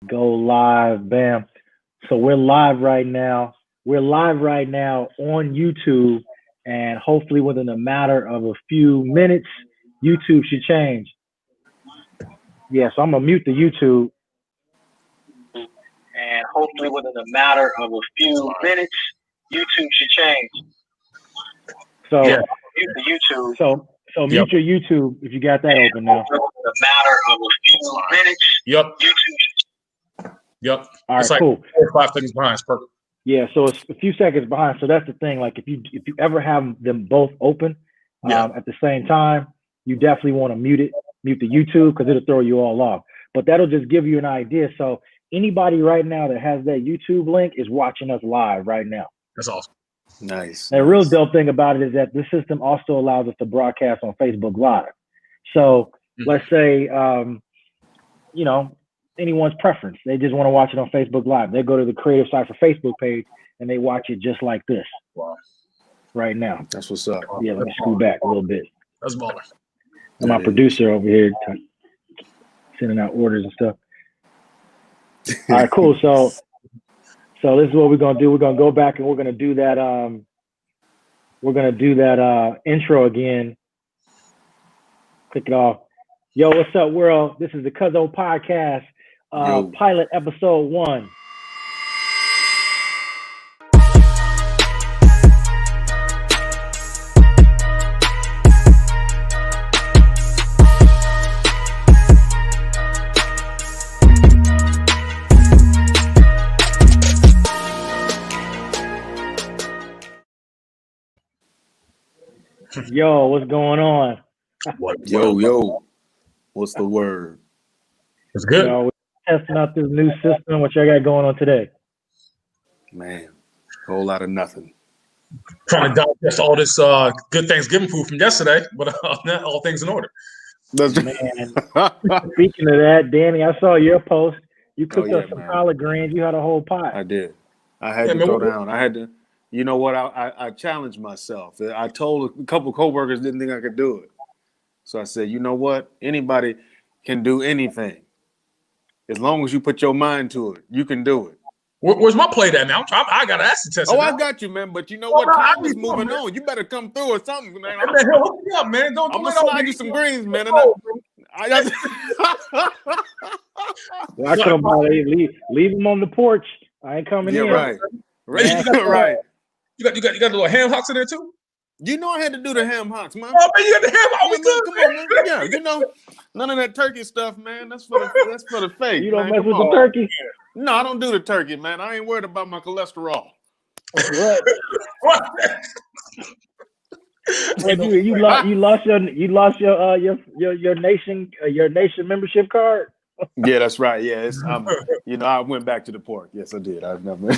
Go live, bam. So we're live right now. We're live right now on YouTube, and hopefully within a matter of a few minutes, YouTube should change. Yeah, so I'm gonna mute the YouTube, and hopefully within a matter of a few minutes, YouTube should change. So Yeah. mute the YouTube. So mute your YouTube if you got that open now. Within a matter of a few minutes, YouTube. Yep. All It's right, like cool. 4 or 5 seconds behind. It's perfect. Yeah, so it's a few seconds behind. So that's the thing. Like if you ever have them both open at the same time, you definitely want to mute the YouTube because it'll throw you all off. But that'll just give you an idea. So anybody right now that has that YouTube link is watching us live right now. That's awesome. Nice. The real dope thing about it is that this system also allows us to broadcast on Facebook Live. So let's say, anyone's preference. They just want to watch it on Facebook Live. They go to the Creative Cipher Facebook page and they watch it just like this. Wow. Right now. That's what's up. Yeah, let me screw back a little bit. That's baller. My producer over here sending out orders and stuff. All right, cool. So this is what we're gonna do. We're gonna go back and we're gonna do that. Intro again. Click it off. Yo, what's up, world? This is the Cuzzo podcast, pilot episode 1. Yo, what's going on? Yo, what's the word? It's good. We're testing out this new system. What y'all got going on today? Man, whole lot of nothing. Trying to digest all this good Thanksgiving food from yesterday, but all things in order. Man, speaking of that, Danny, I saw your post. You cooked up some collard greens. You had a whole pot. I did. I had to go down. I had to. You know what? I challenged myself. I told a couple coworkers didn't think I could do it. So I said, you know what? Anybody can do anything. As long as you put your mind to it, you can do it. Where's my plate at now? I got to ask the test. Oh, I got you, man. But you know what? Time is moving on. You better come through or something, man. What the hell? Hook me up, man. I'm going to slide you some greens, man. I come by, leave them on the porch. I ain't coming in. Right. Right. You got a little ham hocks in there too? You know I had to do the ham hocks, man. Oh man, you got the ham hocks. Come on, man. Yeah, none of that turkey stuff, man. That's for the fake. You don't mess with the turkey? No, I don't do the turkey, man. I ain't worried about my cholesterol. What? You lost your nation membership card? Yeah, that's right. Yeah, I went back to the pork. Yes, I did. I've never.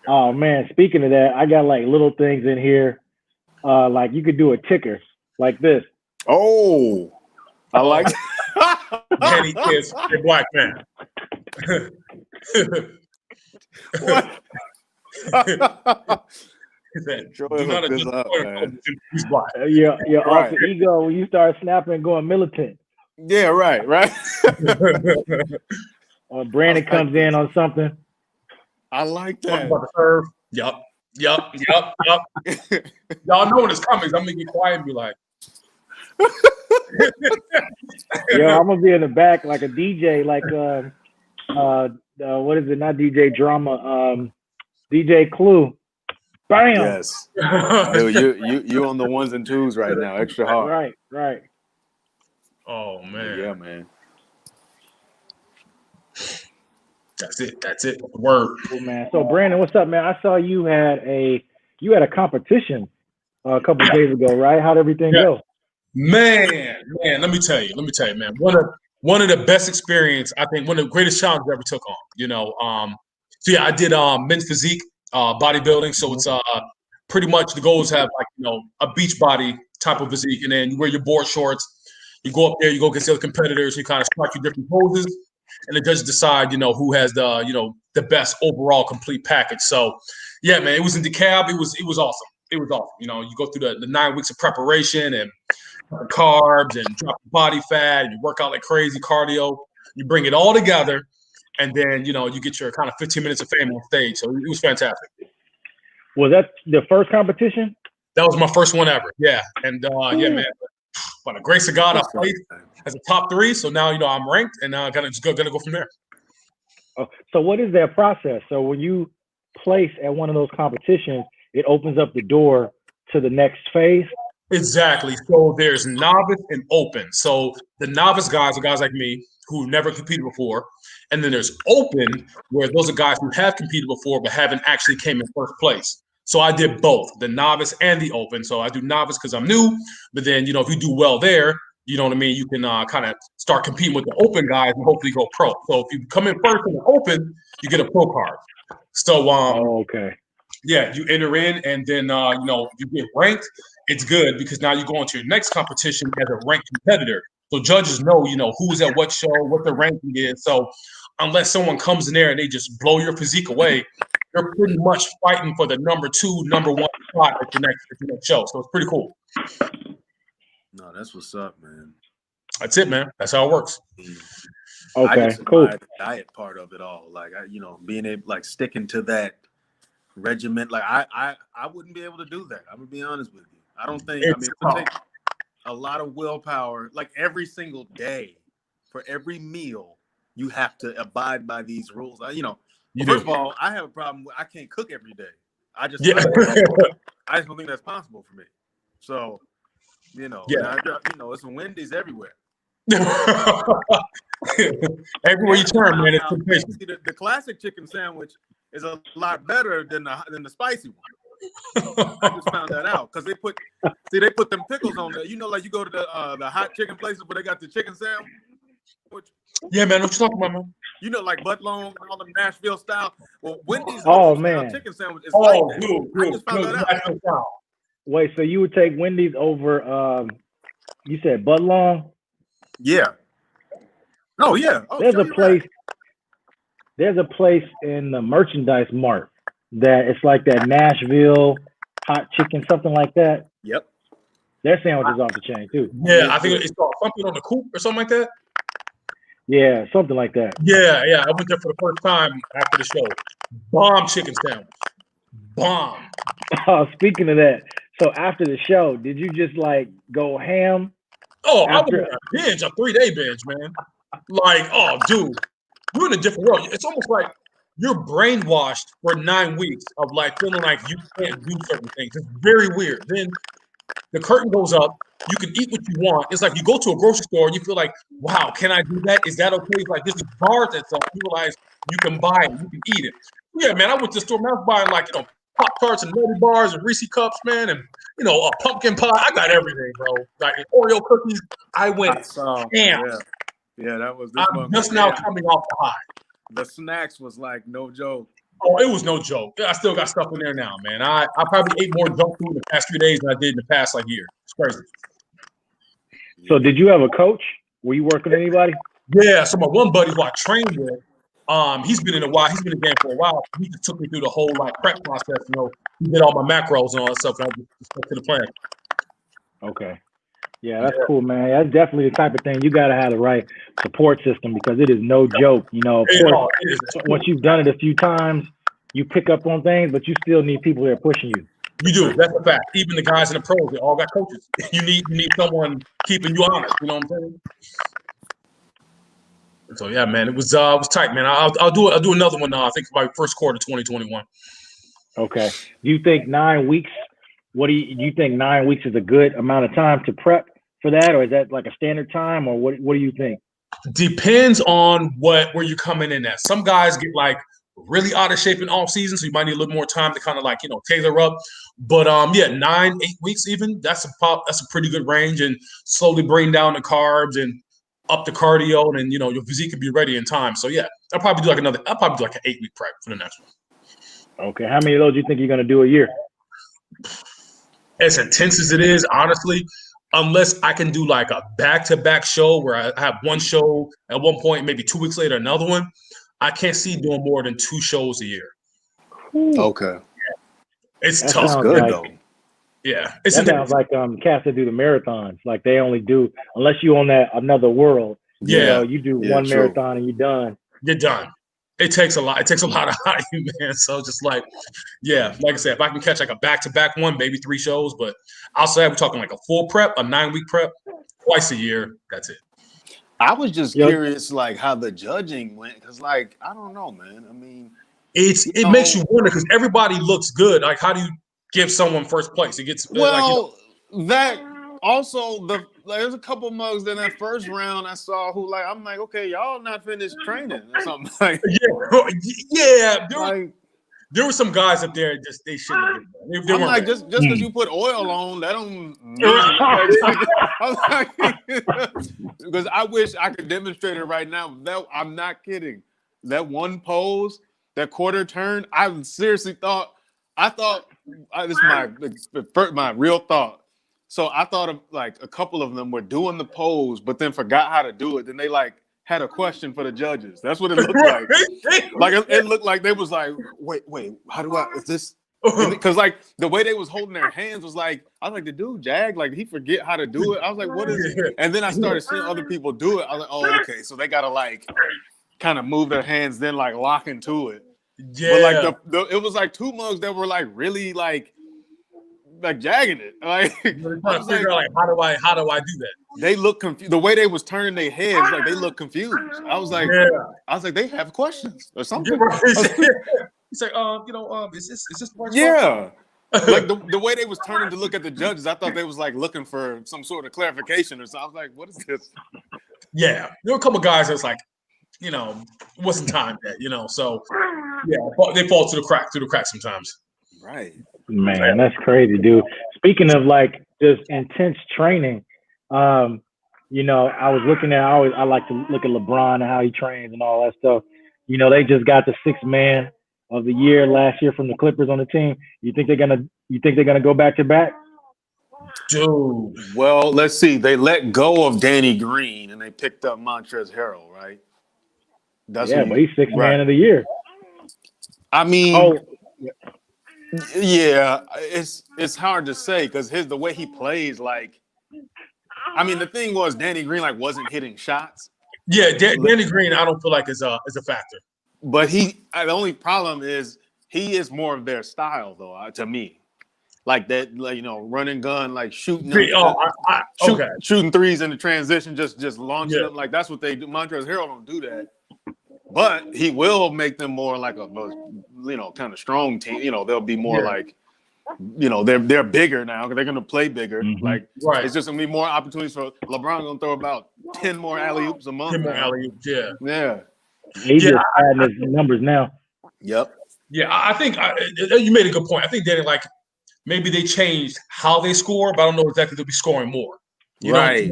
Oh man, speaking of that, I got like little things in here. Like you could do a ticker like this. Oh, I like Danny is a black man. What? Your alter ego when you start snapping and going militant. Yeah, right. Brandon comes in on something. I like that. Yup. Y'all know when it's coming. I'm gonna get quiet and be like, yo, I'm gonna be in the back like a DJ, like what is it? Not DJ Drama, DJ Clue. Bam. Yes. Dude, you on the ones and twos right now, extra hard. Right. Oh man. Yeah, man. That's it. Word. Cool, man. So Brandon, what's up, man? I saw you had a competition a couple of days ago, right? How'd everything go? Man, let me tell you, man. One of the best experience, I think, one of the greatest challenges I ever took on. I did men's physique, bodybuilding. So it's pretty much the goals have a beach body type of physique, and then you wear your board shorts. You go up there, you go against the other competitors, you kind of start your different poses. And the judges decide, who has the best overall complete package. So, yeah, man, it was in DeKalb. It was awesome. It was awesome. You go through the 9 weeks of preparation and carbs and drop body fat, and you work out like crazy cardio. You bring it all together, and then you get your kind of 15 minutes of fame on stage. So it was fantastic. Was that the first competition? That was my first one ever. Yeah, and yeah, man. By the grace of God, I played as a top 3. So now I'm ranked, and now I'm gonna go from there. Oh, so what is that process? So when you place at one of those competitions, it opens up the door to the next phase? Exactly. So there's novice and open. So the novice guys are guys like me who never competed before. And then there's open, where those are guys who have competed before but haven't actually came in first place. So I did both, the novice and the open. So I do novice because I'm new, but then, if you do well there, you know what I mean, you can kind of start competing with the open guys and hopefully go pro. So if you come in first in the open, you get a pro card. So okay. Yeah, you enter in, and then you get ranked. It's good because now you go into your next competition as a ranked competitor. So judges know, who's at what show, what the ranking is. So unless someone comes in there and they just blow your physique away, you're pretty much fighting for the number 2, number 1 spot at the next show. So it's pretty cool. No, that's what's up, man. That's it, man. That's how it works. Okay, cool. The diet part of it all, like being able, like, sticking to that regiment. Like I wouldn't be able to do that. I'm gonna be honest with you. I don't think. It takes a lot of willpower. Like every single day, for every meal, you have to abide by these rules. First of all, I have a problem. I can't cook every day. I just don't think that's possible for me. So, it's Wendy's everywhere. Everywhere you turn, man, it's temptation. The classic chicken sandwich is a lot better than the spicy one. I just found that out because they put them pickles on there. Like you go to the hot chicken places where they got the chicken sandwich. Yeah, man, what you talking about, man? Like butt long and all the Nashville style. Well, Wendy's chicken sandwich is like that. Dude, I just found that out. Wait, so you would take Wendy's over? You said butt long? Yeah. Oh yeah. There's a place in the merchandise mart that it's like that Nashville hot chicken, something like that. Yep. Their sandwich is off the chain too. Yeah, I think it's called something on the coop or something like that. Yeah, something like that. Yeah. I went there for the first time after the show. Bomb chicken sandwich. Bomb. Speaking of that, so after the show, did you just like go ham? Oh, I was on a binge, a 3-day binge, man. Like, oh, dude, you're in a different world. It's almost like you're brainwashed for 9 weeks of like feeling like you can't do certain things. It's very weird. Then the curtain goes up. You can eat what you want. It's like you go to a grocery store and you feel like, wow, can I do that? Is that okay? It's like this is bars that's up. You realize you can buy it, you can eat it. Yeah, man, I went to the store, man, I was buying like, Pop-Tarts and Nutty Bars and Reese Cups, man, and a pumpkin pie. I got everything, bro. Like Oreo cookies. I went ham. Yeah, that was. I'm just now coming off the high. The snacks was like no joke. Oh, it was no joke. I still got stuff in there now, man. I probably ate more junk food in the past 3 days than I did in the past year. It's crazy. So did you have a coach? Were you working with anybody? Yeah. So my one buddy who I trained with, he's been in the game for a while. He just took me through the whole prep process. He did all my macros and all that stuff. And I just stuck to the plan. Okay. Yeah, that's cool, man. That's definitely the type of thing you got to have the right support system because it is no joke. Of course, once you've done it a few times, you pick up on things, but you still need people that are pushing you. You do. That's a fact. Even the guys in the pros, they all got coaches. You need someone keeping you honest. You know what I'm saying? So yeah, man, it was tight, man. I'll do another one. I think by first quarter 2021. Okay. Do you think 9 weeks? Do you think 9 weeks is a good amount of time to prep for that, or is that like a standard time, or what do you think? Depends on where you're coming in at. Some guys get really out of shape in off season, so you might need a little more time to kind of tailor up. But 9-8 weeks even, that's a pretty good range, and slowly bring down the carbs and up the cardio, and your physique can be ready in time. So yeah, I'll probably do like an 8-week prep for the next one. Okay, how many of those do you think you're gonna do a year? As intense as it is, honestly, unless I can do like a back-to-back show where I have one show at one point, maybe 2 weeks later another one, I can't see doing more than 2 shows a year. Okay. It's that tough. Good though. Yeah. That sounds like cats that do the marathons. Like they only do, unless you're on that another world, You know, you do one true. marathon and you're done. You're done. It takes a lot. It takes a lot out of you, man. So just like, yeah, like I said, if I can catch like a back-to-back one, maybe 3 shows, but outside we're talking like a full prep, a 9-week prep, twice a year. That's it. I was just curious, like how the judging went, because like I don't know, man. I mean, it makes you wonder because everybody looks good. Like, how do you give someone first place? It gets that also there's a couple mugs in that first round I saw who like I'm like, okay, y'all not finished training or something like. Yeah. There were some guys up there just they shouldn't have been. They I'm like, ready. just because you put oil on, that don't mean because I wish I could demonstrate it right now. That I'm not kidding. That one pose, that quarter turn, I seriously thought this is my real thought. So I thought of like a couple of them were doing the pose, but then forgot how to do it. Then they like had a question for the judges. That's what it looked like. Like it looked like they was like, wait, how do I? Is this? Because like the way they was holding their hands was like, I was like, the dude Jag, like he forget how to do it. I was like, what is it? And then I started seeing other people do it. I was like, oh, okay, so they gotta like kind of move their hands, then like lock into it. Yeah. But like it was like 2 mugs that were like really like jagging it. Like I was figure out like how do I do that? They look confused. The way they was turning their heads, like they look confused. I was like, they have questions or something. He's like, is this the right yeah. Like the way they was turning to look at the judges, I thought they was like looking for some sort of clarification or something. I was like, what is this? Yeah, there were a couple guys that's like, it wasn't time yet, So yeah, they fall through the crack sometimes. Right. Man, that's crazy, dude. Speaking of like just intense training, I was looking at I like to look at LeBron and how he trains and all that stuff. They just got the 6th man of the year last year from the Clippers on the team. You think they're gonna go back to back? Dude. Well, let's see. They let go of Danny Green and they picked up Montrezl Harrell, right? But he's 6th man of the year. I mean, yeah, it's hard to say because the way he plays, like, I mean, the thing was Danny Green like wasn't hitting shots. Yeah, Danny Green, I don't feel like is a factor. But the only problem is he is more of their style, though, to me. Like that, like run and gun, like shooting, shooting threes in the transition, just launching them. Like that's what they do. Montrezl Harrell don't do that, but he will make them more like a kind of strong team. They'll be more like, they're bigger now because they're gonna play bigger. Mm-hmm. Like it's just gonna be more opportunities for LeBron. Gonna throw about 10 more alley-oops a month. 10 more alley-oops, yeah. He's just adding his numbers now. Yep. Yeah, I think you made a good point. I think Danny, like, maybe they changed how they score, but I don't know exactly they'll be scoring more. Right.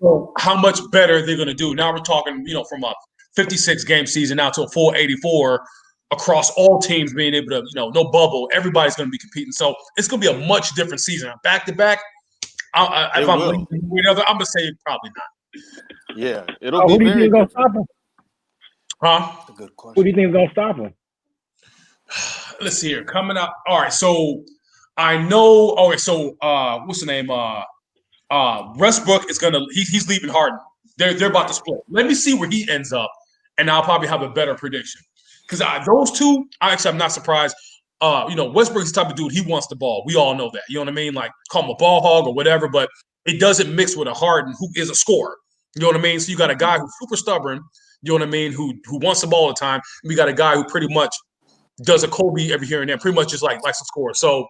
So how much better they're going to do. Now we're talking, from a 56-game season now to a full 84 across all teams being able to, no bubble. Everybody's going to be competing. So it's going to be a much different season. Back-to-back, if I'm going to say probably not. Yeah, it'll be who do you think is going to stop him? Huh? That's a good question. Who do you think is going to stop him? Let's see here. Coming up. All right, so I know. Okay, so what's the name? Westbrook is gonna. He's leaving Harden. They're about to split. Let me see where he ends up, and I'll probably have a better prediction. Because those two, I'm not surprised. Westbrook's the type of dude. He wants the ball. We all know that. You know what I mean? Like call him a ball hog or whatever, but it doesn't mix with a Harden who is a scorer. You know what I mean? So you got a guy who's super stubborn. You know what I mean? Who wants the ball all the time. And we got a guy who pretty much does a Kobe every here and there. Pretty much just like likes to score. So.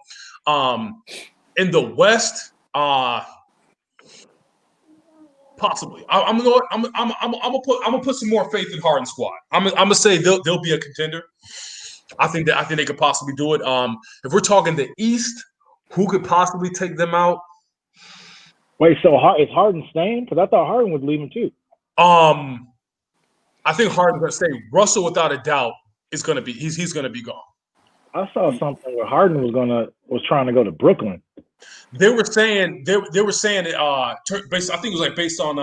In the West, possibly. I'm gonna put some more faith in Harden squad. I'm gonna say they'll be a contender. I think they could possibly do it. If we're talking the East, who could possibly take them out? Wait, so is Harden staying? Because I thought Harden was leaving too. I think Harden's gonna stay. Russell, without a doubt, is gonna be he's gonna be gone. I saw something where Harden was trying to go to Brooklyn. They were saying I think it was like based on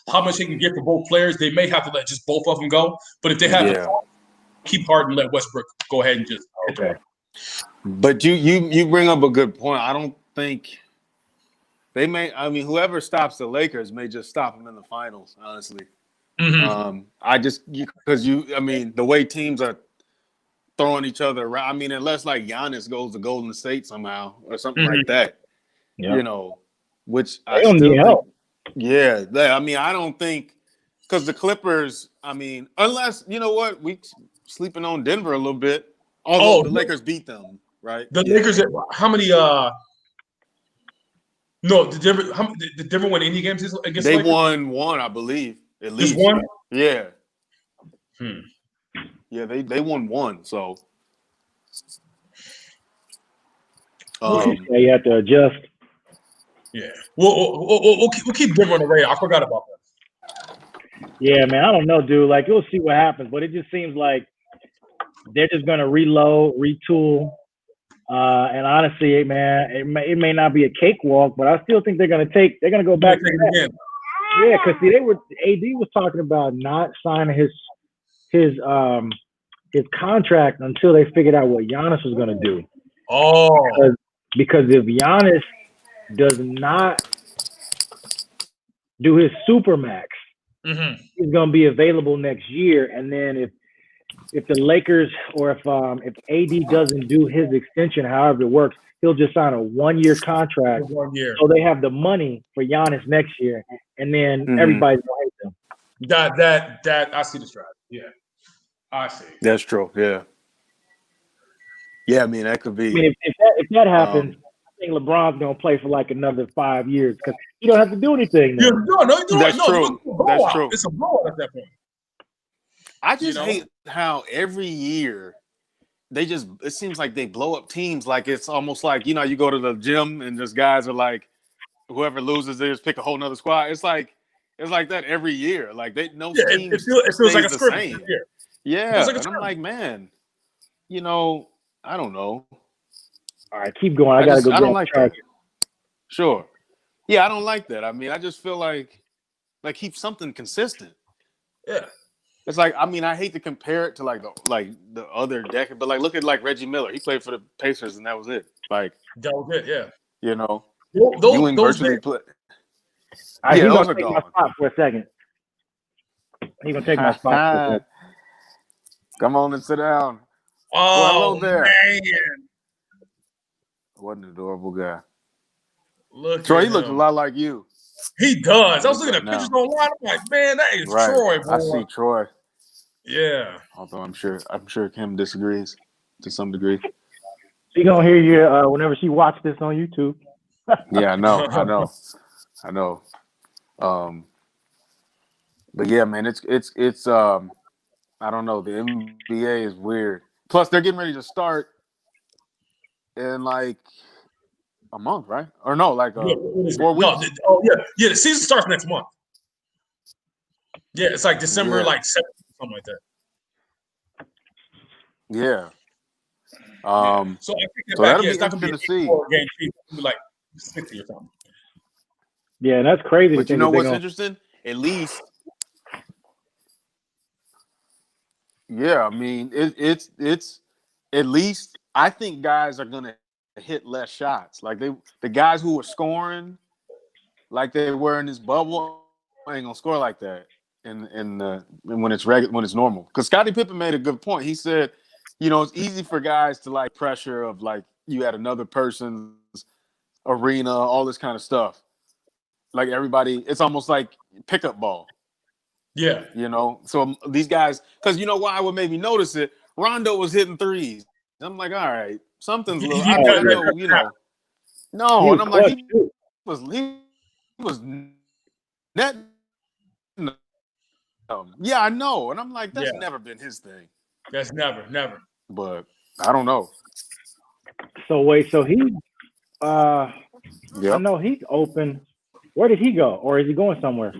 how much they can get for both players. They may have to let just both of them go. But if they have to keep Harden, let Westbrook go ahead and just But you bring up a good point. I don't think they may. I mean, whoever stops the Lakers may just stop them in the finals. Honestly, I just because I mean, the way teams are throwing each other around. I mean, unless like Giannis goes to Golden State somehow or something like that, you know, which I don't still need think. help. Yeah, I mean, I don't think because the Clippers. I mean, unless you know what, we sleeping on Denver a little bit. Although the Lakers beat them, right? The Lakers. How many? No, did Denver win any games against? They Lakers? won one, I believe, at least. Just one. Yeah. Yeah, they won one. So. You have to adjust. Yeah, we'll keep Denver on the radar. I forgot about that. Yeah, man, I don't know, dude. Like, we'll see what happens, but it just seems like they're just gonna reload, retool, and honestly, man, it may not be a cakewalk, but I still think they're gonna go back to that. Again. Yeah, because see, AD was talking about not signing his contract until they figured out what Giannis was gonna do. Oh, because if Giannis does not do his supermax, he's going to be available next year. And then if the Lakers or if AD doesn't do his extension, however it works, he'll just sign a 1-year contract. 1 year. So they have the money for Giannis next year, and then everybody's going to hate them. That I see the strategy. Yeah, I see. That's true. Yeah. Yeah, I mean that could be. I mean, if that happens, I think LeBron's gonna play for like another 5 years because you don't have to do anything. That's true. That's true. It's a blowout at that point. I just hate how every year it seems like they blow up teams. Like it's almost like you go to the gym and just guys are like, whoever loses, they just pick a whole nother squad. It's like that every year. Like team it feels like a scrimmage. Yeah, and I'm like, man, I don't know. All right, keep going. I don't like that. Sure. Yeah, I don't like that. I mean, I just feel like keep something consistent. Yeah. It's like, I mean, I hate to compare it to like the other decade, but like look at like Reggie Miller. He played for the Pacers and that was it. Like that was it, yeah. Ewing virtually played. He's gonna take my spot for a second. He's gonna take my spot for a second. Come on and sit down. Oh, hello there. Man. What an adorable guy. Look, Troy, he looks a lot like you. He does. I was looking at pictures online. I'm like, man, that is Troy. Boy. I see Troy. Yeah. Although I'm sure Kim disagrees to some degree. She gonna hear you whenever she watches this on YouTube. Yeah, I know. But yeah, man, it's I don't know. The NBA is weird. Plus, they're getting ready to start in like a month, right? Or no, like 4 weeks. No, the season starts next month. Yeah, it's like December, like 7th, something like that. Yeah. So I think that'll be interesting to see. Game, like 60 or something. Yeah, that's crazy. But you know what's interesting? At least. Yeah, I mean it's at least I think guys are gonna hit less shots. Like the guys who were scoring like they were in this bubble ain't gonna score like that in when it's when it's normal. Because Scottie Pippen made a good point. He said, it's easy for guys to like pressure of like you at another person's arena, all this kind of stuff. Like everybody, it's almost like pickup ball. Yeah. So these guys, because you know why I would maybe notice it, Rondo was hitting threes. I'm like, all right, something's a little, No, and I'm like, he was net. Yeah, I know. And I'm like, that's never been his thing. That's never. But I don't know. So wait, so he I know he's open. Where did he go? Or is he going somewhere?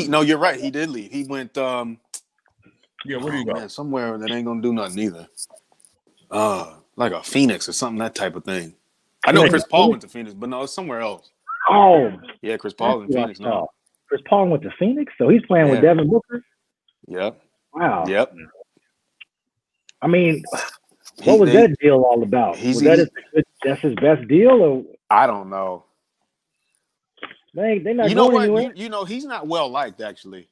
No, you're right. He did leave. He went where do you go? Man, somewhere that ain't gonna do nothing either. Like a Phoenix or something, that type of thing. I know Chris Paul went to Phoenix, but no, it's somewhere else. Oh. Yeah, Chris Paul in Phoenix now. Chris Paul went to Phoenix, so he's playing with Devin Booker? Yep. Wow. Yep. I mean, what was that deal all about? That's his best deal? Or? I don't know. They're not You know going what? anywhere. You know he's not well liked actually.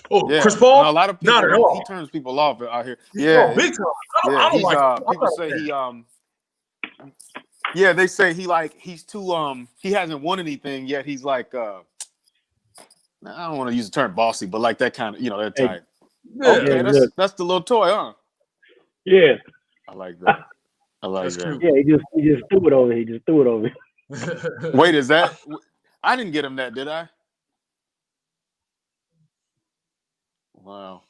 Oh, Yeah, Chris Paul? no, a lot of people. Not at all. He turns people off out here. Oh, Yeah, big time. yeah. I don't He's like him. I'm people not a say fan. Yeah, they say he's too he hasn't won anything yet. He's like I don't want to use the term bossy, but like that kind of that Hey, type. Yeah. Okay, yeah, look, that's the little toy, huh? yeah, I like that. I like That's that. cute. yeah. He just threw it over. He just threw it over. Wait, is that? I didn't get him that, did I? Wow.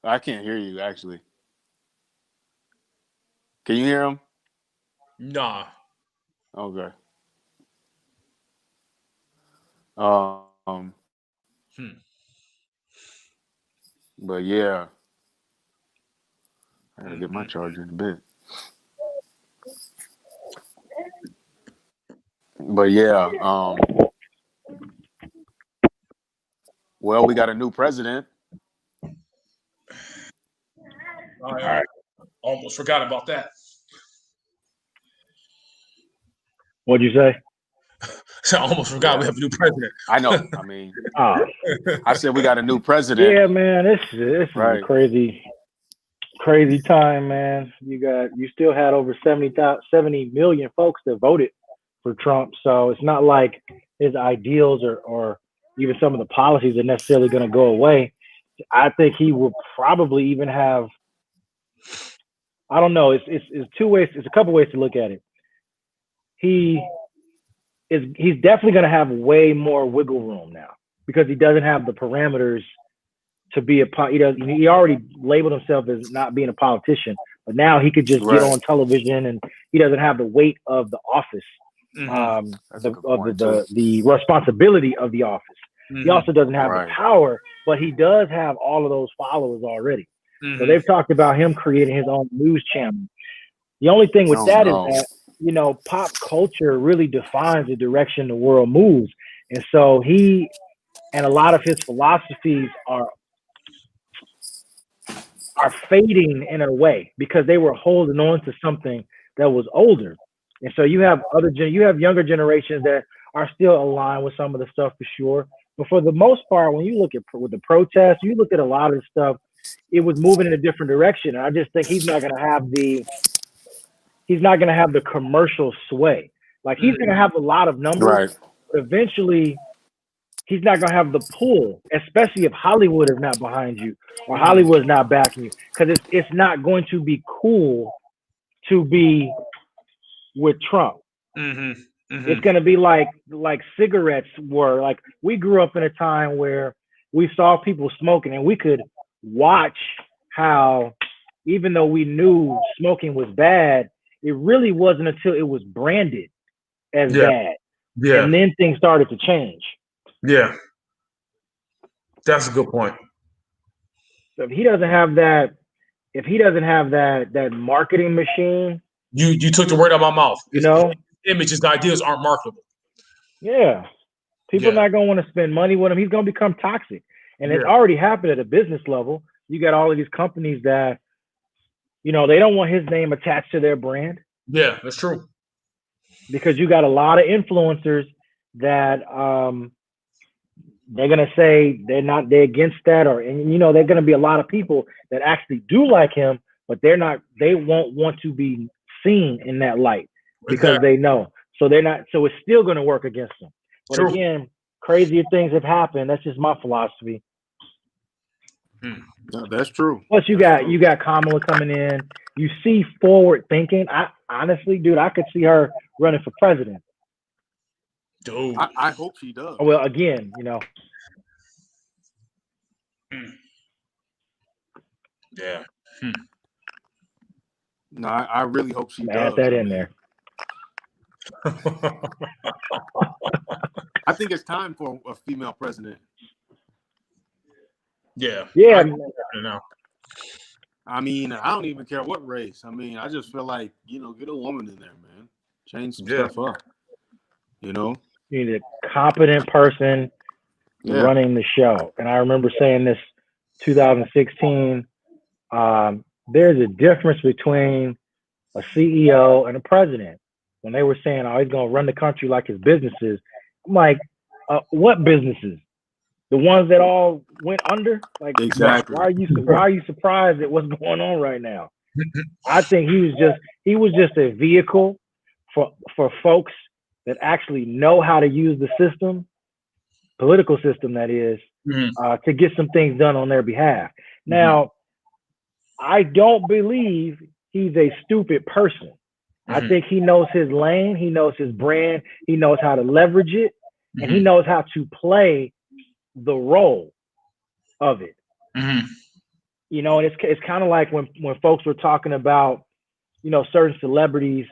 I can't hear you actually. Can you hear him? Nah. Okay. Um. But yeah, I gotta get my charger in a bit. But yeah, well, we got a new president. All right. Almost forgot about that. What'd you say? I almost forgot we have a new president. I know. I mean, Oh, I said we got a new president. yeah, man. This is a crazy time, man. You still had over 70 million folks that voted for Trump. So it's not like his ideals or even some of the policies are necessarily going to go away. I think he will probably even have. I don't know. It's two ways. It's a couple ways to look at it. He's definitely going to have way more wiggle room now because he doesn't have the parameters to be he already labeled himself as not being a politician, but now he could just get on television and he doesn't have the weight of the office, the responsibility of the office. He also doesn't have the power, but he does have all of those followers already. So they've talked about him creating his own news channel. The only thing with is that, pop culture really defines the direction the world moves. And so he and a lot of his philosophies are fading in a way because they were holding on to something that was older. And so you have younger generations that are still aligned with some of the stuff for sure. But for the most part, when you look at with the protests, you look at a lot of the stuff, it was moving in a different direction. And I just think he's not going to have the commercial sway. Like he's going to have a lot of numbers, but eventually he's not going to have the pull, especially if Hollywood is not behind you or Hollywood's not backing you, because it's not going to be cool to be with Trump. It's going to be like cigarettes were. Like we grew up in a time where we saw people smoking and we could watch how, even though we knew smoking was bad, it really wasn't until it was branded as bad. Yeah. And then things started to change. Yeah. That's a good point. So if he doesn't have that marketing machine. You took the word out of my mouth. Images, the ideas aren't marketable. Yeah. People are not going to want to spend money with him. He's going to become toxic. And it's already happened at a business level. You got all of these companies that, they don't want his name attached to their brand. Yeah, that's true. Because you got a lot of influencers that they're gonna say they're against that, they're gonna be a lot of people that actually do like him, but they won't want to be seen in that light because they know. So so it's still gonna work against them. But again, crazier things have happened. That's just my philosophy. No, that's true. Plus you got Kamala coming in. You see forward thinking. I honestly, dude, I could see her running for president. Dude. I hope she does. Well, again, Yeah. No, I really hope she does. Add that in there. I think it's time for a female president. Yeah. Yeah. I mean, I don't even care what race. I mean, I just feel like, get a woman in there, man. Change some stuff up. You need a competent person running the show. And I remember saying this 2016. There's a difference between a CEO and a president. When they were saying, he's going to run the country like his businesses, I'm like, what businesses? The ones that all went under? Like, Exactly. why are you surprised at what's going on right now? I think he was just a vehicle for folks that actually know how to use the system, political system that is, to get some things done on their behalf. Now, I don't believe he's a stupid person. I think he knows his lane, he knows his brand, he knows how to leverage it, and he knows how to play the role of it. You know, and it's kind of like when folks were talking about, you know, certain celebrities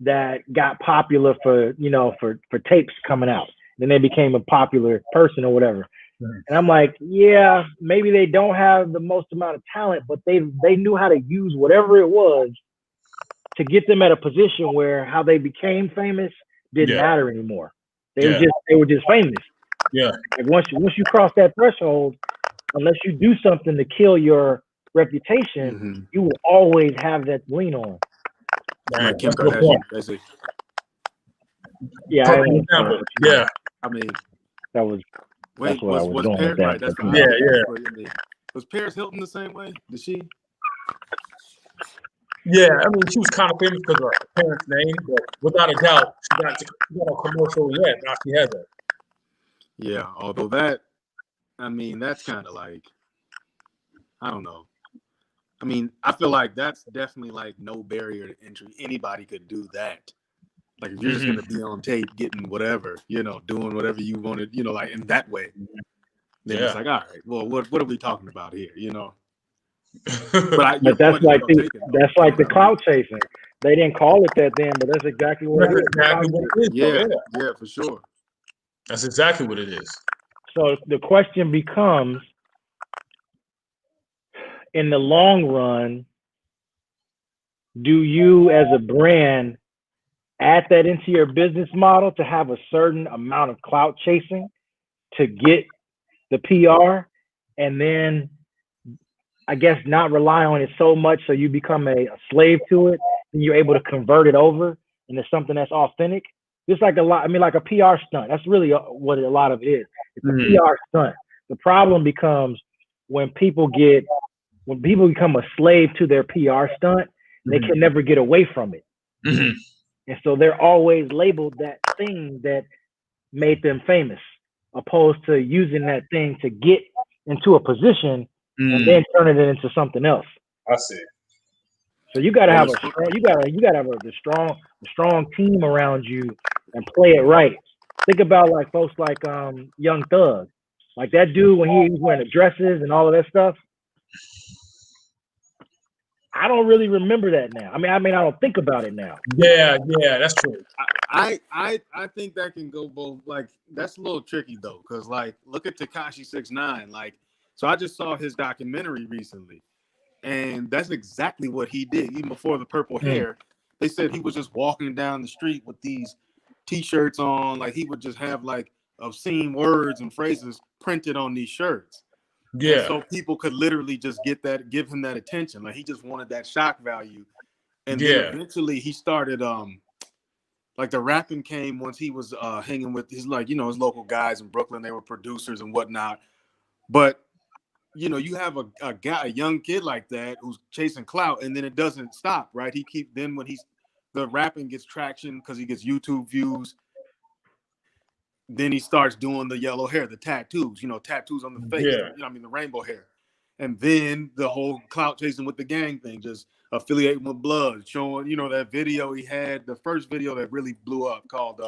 that got popular for, you know, for tapes coming out. Then they became a popular person or whatever. And I'm like, yeah, maybe they don't have the most amount of talent, but they knew how to use whatever it was to get them at a position where how they became famous didn't matter anymore. They were just famous. Yeah. Like once you cross that threshold, unless you do something to kill your reputation, you will always have that to lean on. Like Kim Kardashian, basically. Yeah, yeah. I mean, that was. Wait, that's what I was going Paris, with that. Right, that's yeah. Was Paris Hilton the same way? Did she? Yeah, I mean, she was kind of famous because of her parents' name, but without a doubt, she got a commercial. Yeah, now she has that. Yeah, although that, I mean, that's kind of like, I don't know. I mean, I feel like that's definitely like no barrier to entry. Anybody could do that. Like if you're just gonna be on tape, getting whatever, you know, doing whatever you wanted, you know, like in that way. Then it's like, all right, well, what are we talking about here, you know? But that's like the clout chasing. They didn't call it that then, but that's exactly what it is. Exactly what it is. Yeah, for sure. That's exactly what it is. So the question becomes, in the long run, do you as a brand add that into your business model to have a certain amount of clout chasing to get the PR, and then I guess not rely on it so much so you become a slave to it and you're able to convert it over into something that's authentic? Just like like a PR stunt. That's really what a lot of it is. It's a PR stunt. The problem becomes when people become a slave to their PR stunt, they can never get away from it. And so they're always labeled that thing that made them famous, opposed to using that thing to get into a position and then turning it into something else. I see. So you gotta have a strong team around you and play it right. Think about like folks like Young Thug, like that dude when he was wearing the dresses and all of that stuff. I don't really remember that now. I mean, I don't think about it now. Yeah, that's true. I think that can go both. Like that's a little tricky though, because like look at Tekashi 6ix9ine. Like, so I just saw his documentary recently, and that's exactly what he did. Even before the purple hair, they said he was just walking down the street with these T-shirts on. Like he would just have like obscene words and phrases printed on these shirts. Yeah. And so people could literally just give him that attention. Like he just wanted that shock value. And then eventually he started like the rapping came once he was hanging with his like, you know, his local guys in Brooklyn. They were producers and whatnot. But you know, you have a young kid like that who's chasing clout, and then it doesn't stop, right? Then when the rapping gets traction because he gets YouTube views. Then he starts doing the yellow hair, the tattoos, you know, tattoos on the face, the rainbow hair. And then the whole clout chasing with the gang thing, just affiliating with Blood, showing, you know, that video he had, the first video that really blew up called,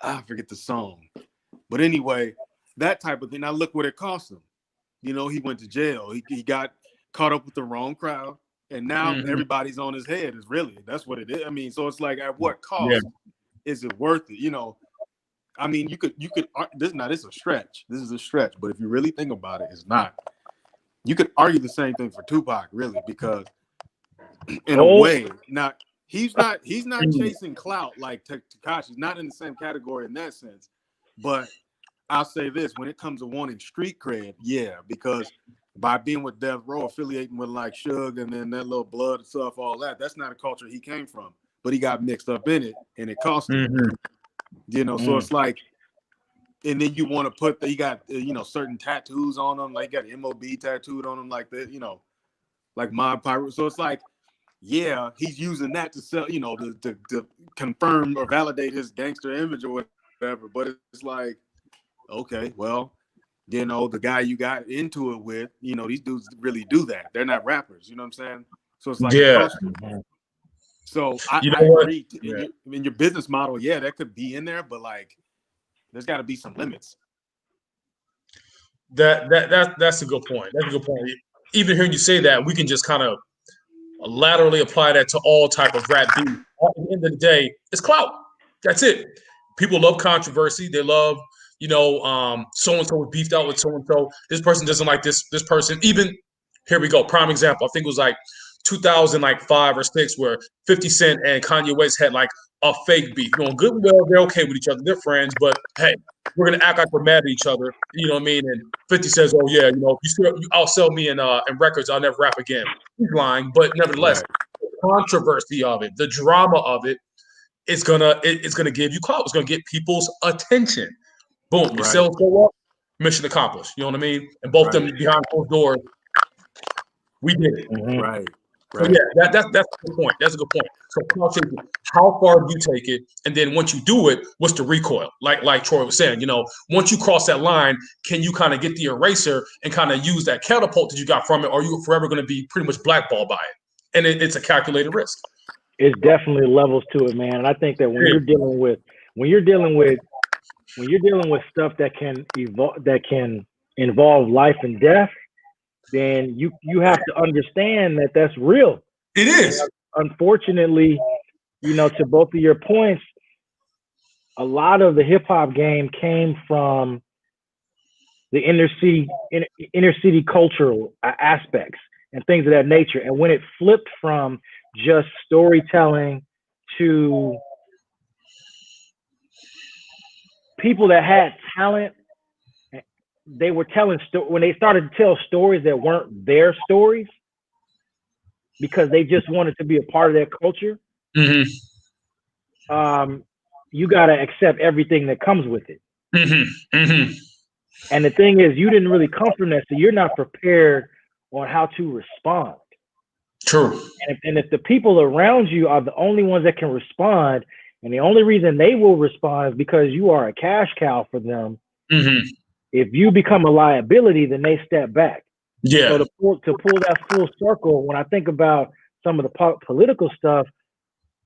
I forget the song. But anyway, that type of thing. Now look what it cost him. You know, he went to jail. He got caught up with the wrong crowd. And now everybody's on his head that's what it is. I mean, so it's like, at what cost is it worth it? You know, I mean, you could this is a stretch. This is a stretch, but if you really think about it, it's not. You could argue the same thing for Tupac, really, because in a way, he's not chasing clout like Tekashi's not in the same category in that sense. But I'll say this: when it comes to wanting street cred, because by being with Death Row, affiliating with like Suge and then that little Blood stuff, all that's not a culture he came from. But he got mixed up in it, and it cost him. You know, so it's like, and then you want to put you got certain tattoos on them, like you got MOB tattooed on them, like that, like Mob Pirate. So it's like, yeah, he's using that to sell, to confirm or validate his gangster image or whatever. But it's like, okay, well, the guy you got into it with, these dudes really do that. They're not rappers, you know what I'm saying? So it's like a costume. So I agree. In your business model, yeah, that could be in there, but like, there's got to be some limits. That's a good point. That's a good point. Even hearing you say that, we can just kind of laterally apply that to all type of rap beats. At the end of the day, it's clout. That's it. People love controversy. They love, so and so was beefed out with so and so. This person doesn't like this person. Even here we go. Prime example. I think it was like 2005 or 6 where 50 Cent and Kanye West had like a fake beef. Good and well, they're okay with each other. They're friends, but hey, we're gonna act like we're mad at each other. You know what I mean? And 50 says, "Oh yeah, if you outsell me in records, I'll never rap again." He's lying, but nevertheless, the controversy of it, the drama of it, it's gonna give you clout. It's gonna get people's attention. Boom, you sell so up, mission accomplished. You know what I mean? And both them behind closed doors, we did it. Right. So yeah, that's a good point. That's a good point. So how far do you take it? And then once you do it, what's the recoil? Like Troy was saying, once you cross that line, can you kind of get the eraser and kind of use that catapult that you got from it, or are you forever going to be pretty much blackballed by it? And it's a calculated risk. It's definitely levels to it, man. And I think that when you're dealing with stuff that can involve life and death, then you have to understand that that's real. It is. And unfortunately, to both of your points, a lot of the hip hop game came from the inner city cultural aspects and things of that nature. And when it flipped from just storytelling to people that had talent, they were telling when they started to tell stories that weren't their stories because they just wanted to be a part of their culture. Mm-hmm. You got to accept everything that comes with it. Mm-hmm. Mm-hmm. And the thing is, you didn't really come from that, so you're not prepared on how to respond. True. And if the people around you are the only ones that can respond, and the only reason they will respond is because you are a cash cow for them. Mm-hmm. If you become a liability, then they step back. Yeah. So to pull that full circle, when I think about some of the political stuff,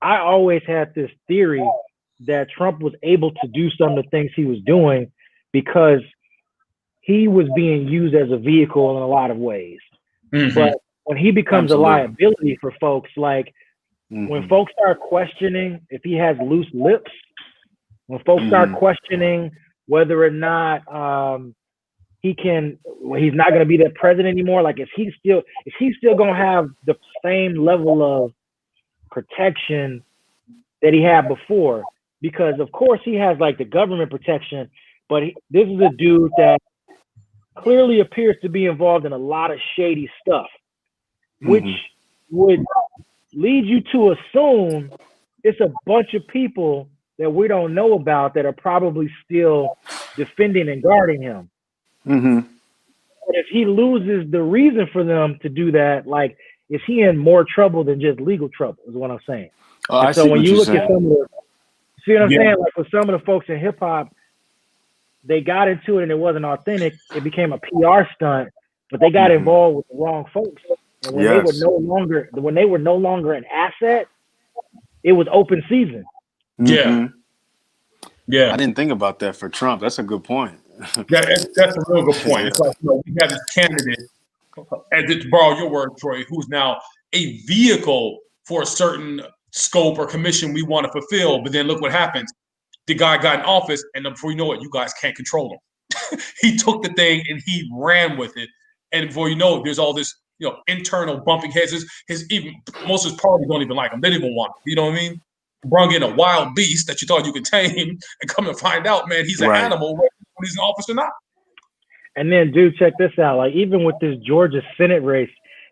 I always had this theory that Trump was able to do some of the things he was doing because he was being used as a vehicle in a lot of ways. Mm-hmm. But when he becomes a liability for folks, like when folks start questioning if he has loose lips, when folks start questioning whether or not he's not going to be the president anymore. Like, is he still going to have the same level of protection that he had before? Because of course he has like the government protection, but this is a dude that clearly appears to be involved in a lot of shady stuff, which would lead you to assume it's a bunch of people that we don't know about that are probably still defending and guarding him. Mm-hmm. But if he loses the reason for them to do that, like, is he in more trouble than just legal trouble, is what I'm saying. So when you look at some of the, see what I'm saying? Like with some of the folks in hip hop, they got into it and it wasn't authentic. It became a PR stunt, but they got involved with the wrong folks. And when they were no longer an asset, it was open season. Yeah. Yeah. I didn't think about that for Trump. That's a good point. That's a real good point. It's like, we have this candidate, and to borrow your word, Troy, who's now a vehicle for a certain scope or commission we want to fulfill. But then look what happens. The guy got in office, and before you know it, you guys can't control him. He took the thing and he ran with it. And before you know it, there's all this, internal bumping heads. Even most of his party don't even like him. They didn't even want him. You know what I mean? Brung in a wild beast that you thought you could tame, and come to find out, man, he's an animal when he's in office or not. And then, dude, check this out. Like, even with this Georgia Senate race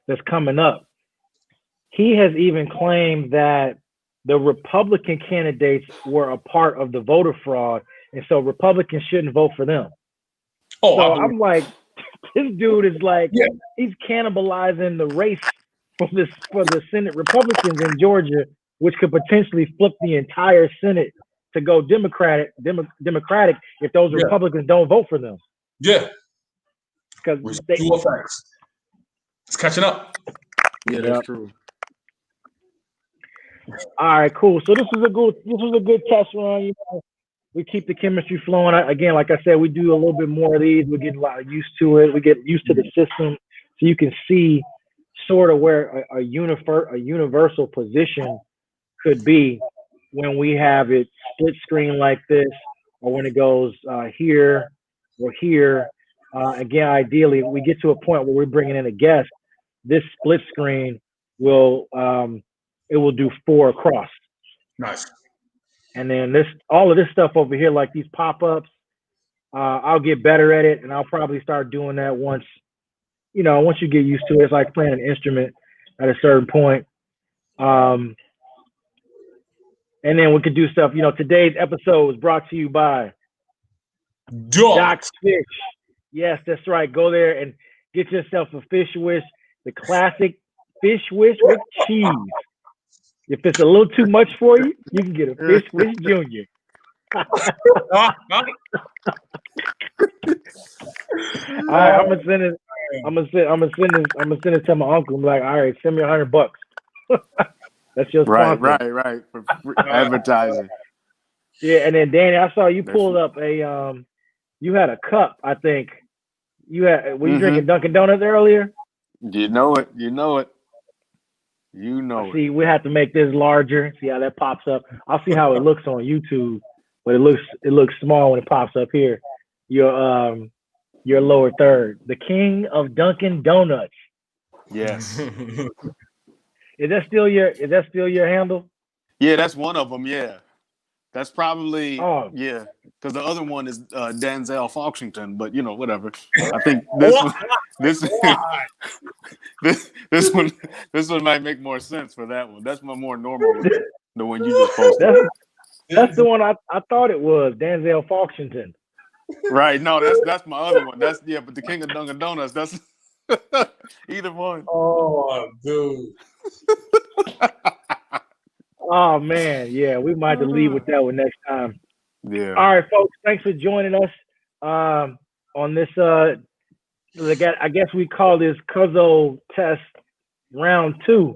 that's coming up, he has even claimed that the Republican candidates were a part of the voter fraud, and so Republicans shouldn't vote for them. Oh, so I'm like, this dude is like, Yeah. he's cannibalizing the race for the Senate Republicans in Georgia, which could potentially flip the entire Senate to go Democratic if those Republicans don't vote for them. Yeah. Because facts. It's catching up. Yeah, that's true. All right, cool. So this was a good test run. You know, we keep the chemistry flowing. Again, like I said, we do a little bit more of these. We get a lot used to it. We get used to the system, so you can see sort of where a universal position could be when we have it split screen like this, or when it goes here or here. Again, ideally, we get to a point where we're bringing in a guest. This split screen will it will do 4 across. Nice. And then all of this stuff over here, like these pop-ups, I'll get better at it, and I'll probably start doing that once you get used to it. It's like playing an instrument at a certain point. And then we could do stuff. Today's episode was brought to you by Doc's Fish. Yes, that's right. Go there and get yourself a fish wish, the classic fish wish with cheese. If it's a little too much for you, you can get a fish wish junior. All right, I'm gonna send it to my uncle. I'm like, all right, send me $100. That's your sponsor. Right. For advertising. Yeah, and then Danny, I saw you pulled up you had a cup. I think were you drinking Dunkin' Donuts earlier? You know it. See, we have to make this larger. See how that pops up. I'll see how it looks on YouTube, but it looks small when it pops up here. Your lower third, the king of Dunkin' Donuts. Yes. Is that still your handle? Yeah, that's one of them. Yeah, that's probably because the other one is Denzel Foxington. But whatever. I think this one might make more sense for that one. That's my more normal one, the one you just posted. That's the one I thought it was Denzel Foxington. Right. No, that's my other one. But the king of Dunkin' Donuts. That's either one. Oh, dude. Oh man, yeah, we might have to leave with that one next time. Yeah. All right, folks. Thanks for joining us on this. I guess we call this Cuzzo test round 2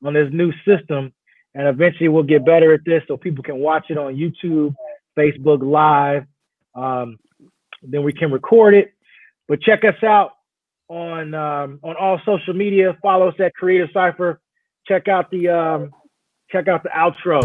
on this new system, and eventually we'll get better at this so people can watch it on YouTube, Facebook Live. Then we can record it. But check us out on all social media. Follow us at Creative Cypher. Check out the outro.